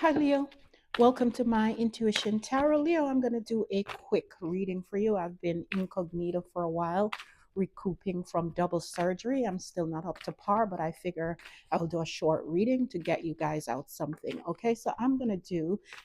Hi, Leo. Welcome to my Intuition Tarot. Leo, I'm going to do a quick reading for you. I've been incognito for a while, recouping from double surgery. I'm still not up to par, but I figure I'll do a short reading to get you guys out something. Okay, so I'm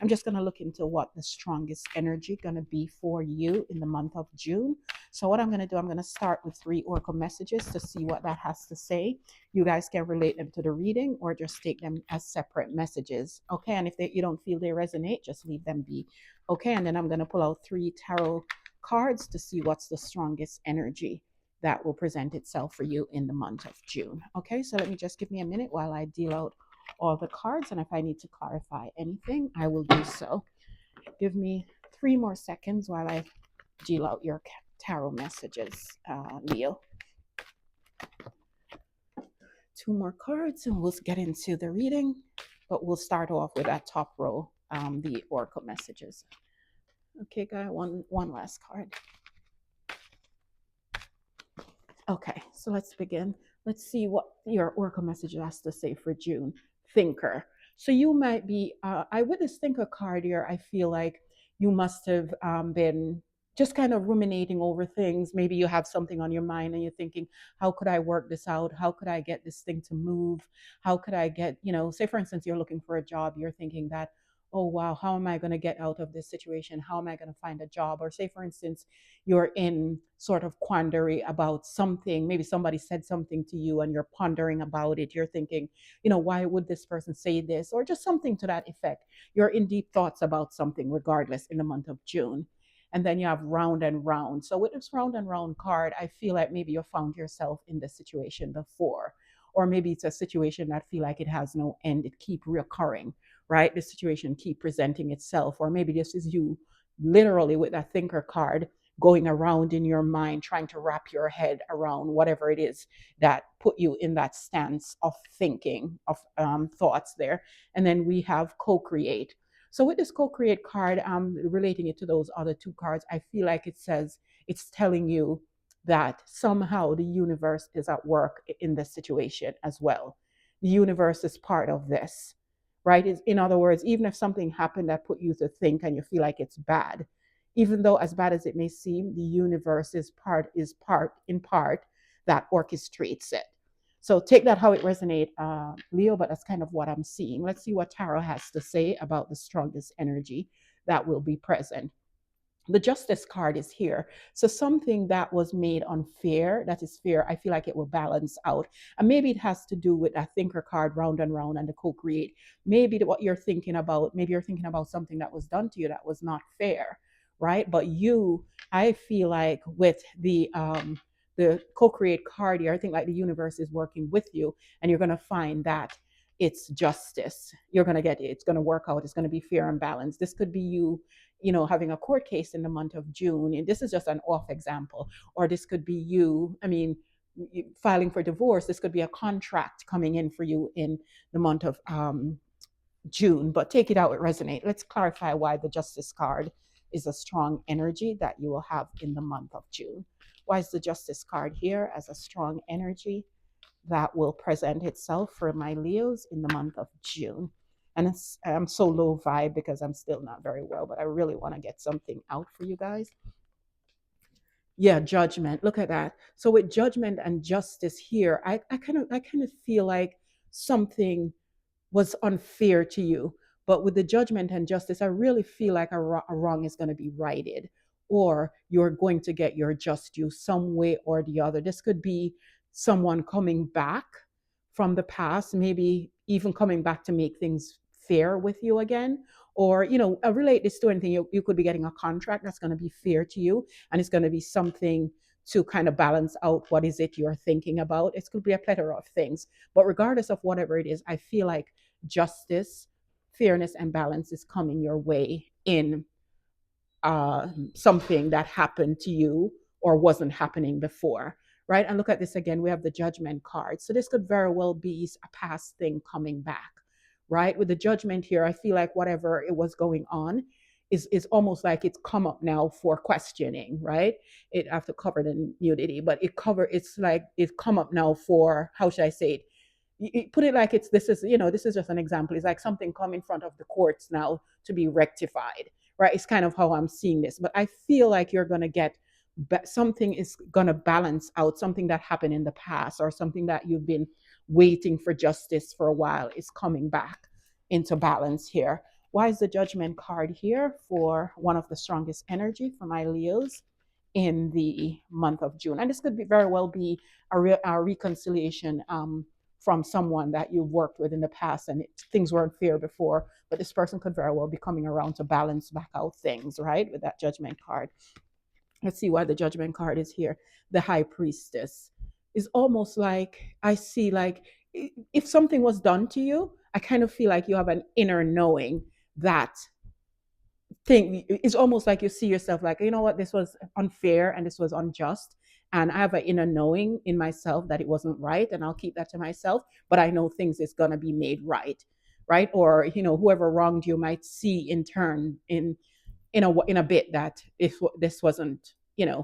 just going to look into what the strongest energy going to be for you in the month of June. So, what I'm going to do, I'm going to start with 3 oracle messages to see what that has to say. You guys can relate them to the reading or just take them as separate messages. Okay. And if you don't feel they resonate, just leave them be. Okay. And then I'm going to pull out 3 tarot cards to see what's the strongest energy that will present itself for you in the month of June. Okay. So let me just give me a minute while I deal out all the cards. And if I need to clarify anything, I will do so. Give me 3 more seconds while I deal out your tarot messages, Leo. 2 more cards and we'll get into the reading, but we'll start off with that top row, the oracle messages. Okay, guy, one last card. Okay, so let's begin. Let's see what your oracle message has to say for June. Thinker. So you might be, with this thinker card here, I feel like you must have been just kind of ruminating over things. Maybe you have something on your mind and you're thinking, how could I work this out? How could I get this thing to move? How could I get, say for instance, you're looking for a job, you're thinking that, oh wow, how am I going to get out of this situation? How am I going to find a job? Or say for instance, you're in sort of quandary about something. Maybe somebody said something to you and you're pondering about it. You're thinking, why would this person say this? Or just something to that effect. You're in deep thoughts about something, regardless, in the month of June. And then you have round and round. So with this round and round card, I feel like maybe you found yourself in this situation before. Or maybe it's a situation that feel like it has no end. It keep reoccurring, right? The situation keep presenting itself. Or maybe this is you literally with that thinker card going around in your mind, trying to wrap your head around whatever it is that put you in that stance of thinking, of thoughts there. And then we have co-create. So with this co-create card, relating it to those other 2 cards, I feel like it says, it's telling you that somehow the universe is at work in this situation as well. The universe is part of this, right? In other words, even if something happened that put you to think and you feel like it's bad, even though as bad as it may seem, the universe is part in part that orchestrates it. So take that how it resonates, Leo, but that's kind of what I'm seeing. Let's see what tarot has to say about the strongest energy that will be present. The justice card is here. So something that was made unfair, that is fair, I feel like it will balance out. And maybe it has to do with that thinker card, round and the co-create. Maybe what you're thinking about, maybe you're thinking about something that was done to you that was not fair, right? But I feel like with the co-create card here, I think like the universe is working with you and you're going to find that it's justice. You're going to get it. It's going to work out. It's going to be fair and balanced. This could be you, having a court case in the month of June. And this is just an off example. Or this could be you, filing for divorce. This could be a contract coming in for you in the month of June. But take it out, it resonate. Let's clarify why the justice card is a strong energy that you will have in the month of June. Why is the justice card here as a strong energy that will present itself for my Leos in the month of June? And I'm so low vibe because I'm still not very well, but I really want to get something out for you guys. Yeah, judgment. Look at that. So with judgment and justice here, I kind of feel like something was unfair to you. But with the judgment and justice, I really feel like a wrong is going to be righted, or you're going to get your just due some way or the other. This could be someone coming back from the past, maybe even coming back to make things fair with you again. Or, I relate this to anything. You could be getting a contract that's going to be fair to you, and it's going to be something to kind of balance out what is it you're thinking about. It could be a plethora of things. But regardless of whatever it is, I feel like justice, fairness, and balance is coming your way in something that happened to you or wasn't happening before, right? And look at this again. We have the judgment card. So this could very well be a past thing coming back, right? With the judgment here, I feel like whatever it was going on is almost like it's come up now for questioning, right? It have to cover the nudity, but it's like it's come up now for, how should I say it? put it like it's this is this is just an example. It's like something come in front of the courts now to be rectified, right? It's kind of how I'm seeing this, but I feel like you're going to get something is going to balance out something that happened in the past, or something that you've been waiting for justice for a while is coming back into balance here. Why is the judgment card here for one of the strongest energy for my Leos in the month of June? And this could be very well be a reconciliation from someone that you've worked with in the past, and things weren't fair before, but this person could very well be coming around to balance back out things, right? With that judgment card. Let's see why the judgment card is here. The high priestess is almost like, I see like, if something was done to you, I kind of feel like you have an inner knowing that thing. It's almost like you see yourself like, you know what, this was unfair and this was unjust, and I have an inner knowing in myself that it wasn't right, and I'll keep that to myself, but I know things is going to be made right, right? Or whoever wronged you might see in turn in a bit that if this wasn't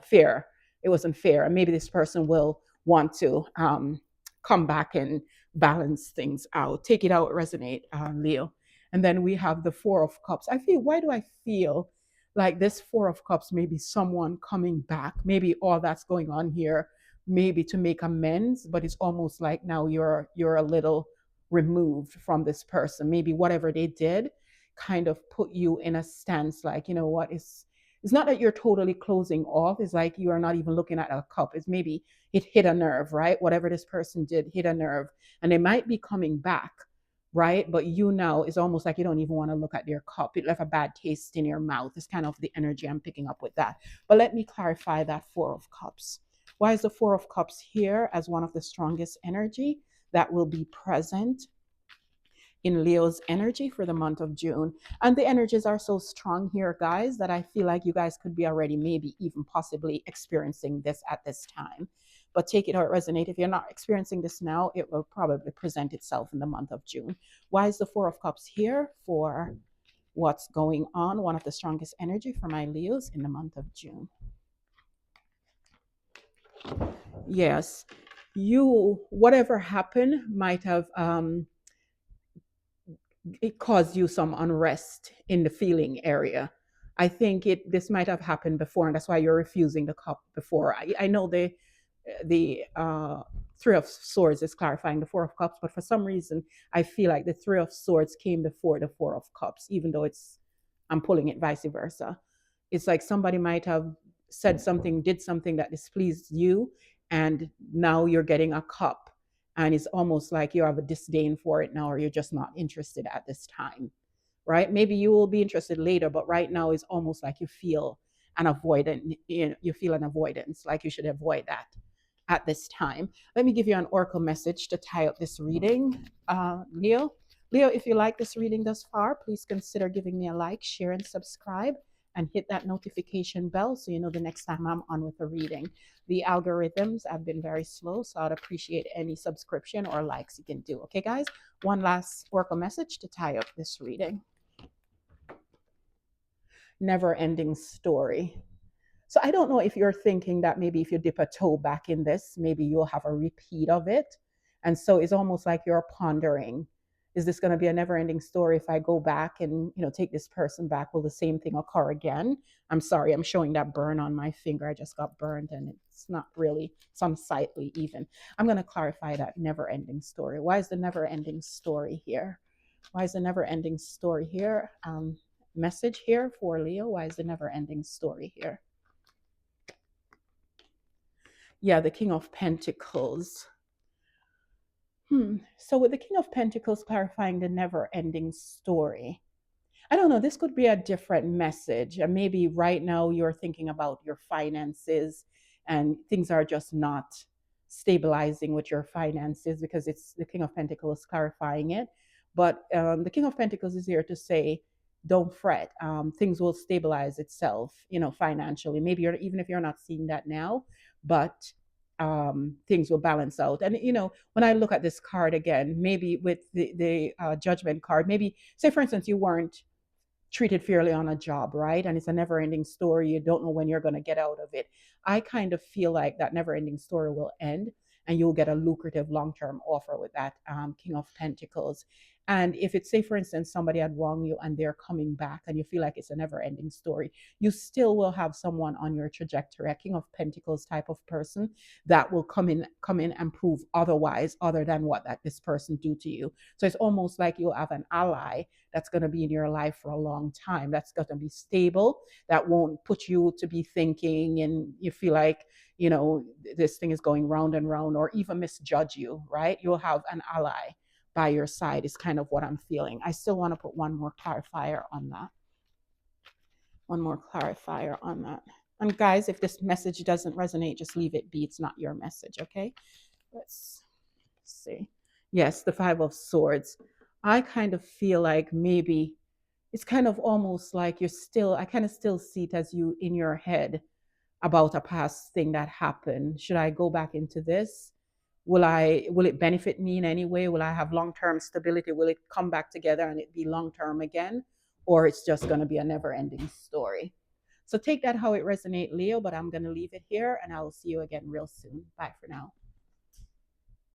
fair, it wasn't fair, and maybe this person will want to come back and balance things out, take it out, resonate, Leo. And then we have the Four of Cups. Why do I feel like this Four of Cups, maybe someone coming back, maybe all that's going on here, maybe to make amends, but it's almost like now you're a little removed from this person. Maybe whatever they did kind of put you in a stance like, you know what, it's not that you're totally closing off. It's like you are not even looking at a cup. It's maybe it hit a nerve, right? Whatever this person did hit a nerve, and they might be coming back, right? But you now, it's almost like you don't even want to look at their cup. It left a bad taste in your mouth. It's kind of the energy I'm picking up with that. But let me clarify that Four of Cups. Why is the Four of Cups here as one of the strongest energy that will be present in Leo's energy for the month of June? And the energies are so strong here, guys, that I feel like you guys could be already maybe even possibly experiencing this at this time. But take it or resonate. If you're not experiencing this now, it will probably present itself in the month of June. Why is the Four of Cups here for what's going on? One of the strongest energy for my Leos in the month of June. Yes, whatever happened might have it caused you some unrest in the feeling area. I think this might have happened before, and that's why you're refusing the cup before. I know the Three of Swords is clarifying the Four of Cups, but for some reason I feel like the Three of Swords came before the Four of Cups, even though I'm pulling it vice versa. It's like somebody might have said something, did something that displeased you, and now you're getting a cup, and it's almost like you have a disdain for it now, or you're just not interested at this time, right? Maybe you will be interested later, but right now it's almost like you feel an avoidance. You feel an avoidance, like you should avoid that at this time. Let me give you an oracle message to tie up this reading, Leo. Leo, if you like this reading thus far, please consider giving me a like, share, and subscribe, and hit that notification bell so you know the next time I'm on with a reading. The algorithms have been very slow, so I'd appreciate any subscription or likes you can do. Okay, guys? One last oracle message to tie up this reading. Never-ending story. So I don't know if you're thinking that maybe if you dip a toe back in this, maybe you'll have a repeat of it. And so it's almost like you're pondering, is this going to be a never-ending story if I go back and take this person back? Will the same thing occur again? I'm sorry, I'm showing that burn on my finger. I just got burned, and it's not really, it's unsightly even. I'm going to clarify that never-ending story. Why is the never-ending story here? Why is the never-ending story here? Message here for Leo. Why is the never-ending story here? Yeah, the King of Pentacles. So with the King of Pentacles clarifying the never-ending story, I don't know, this could be a different message. And maybe right now you're thinking about your finances and things are just not stabilizing with your finances, because it's the King of Pentacles clarifying it. But the King of Pentacles is here to say, don't fret. Things will stabilize itself, financially. Maybe even if you're not seeing that now, but things will balance out. And when I look at this card again, maybe with the Judgment card, maybe say for instance you weren't treated fairly on a job, right? And it's a never-ending story. You don't know when you're going to get out of it. I kind of feel like that never-ending story will end, and you'll get a lucrative long-term offer with that King of Pentacles. And if it's, say, for instance, somebody had wronged you and they're coming back and you feel like it's a never ending story, you still will have someone on your trajectory, a King of Pentacles type of person that will come in and prove otherwise, other than what that this person do to you. So it's almost like you'll have an ally that's going to be in your life for a long time, that's going to be stable, that won't put you to be thinking and you feel like, this thing is going round and round, or even misjudge you, right? You'll have an ally by your side, is kind of what I'm feeling. I still want to put one more clarifier on that. One more clarifier on that. And guys, if this message doesn't resonate, just leave it be. It's not your message, okay? Let's see. Yes, the Five of Swords. I kind of feel like maybe it's kind of almost like I kind of still see it as you in your head about a past thing that happened. Should I go back into this? Will it benefit me in any way? Will I have long-term stability? Will it come back together and it be long-term again? Or it's just going to be a never-ending story? So take that how it resonates, Leo, but I'm going to leave it here and I will see you again real soon. Bye for now.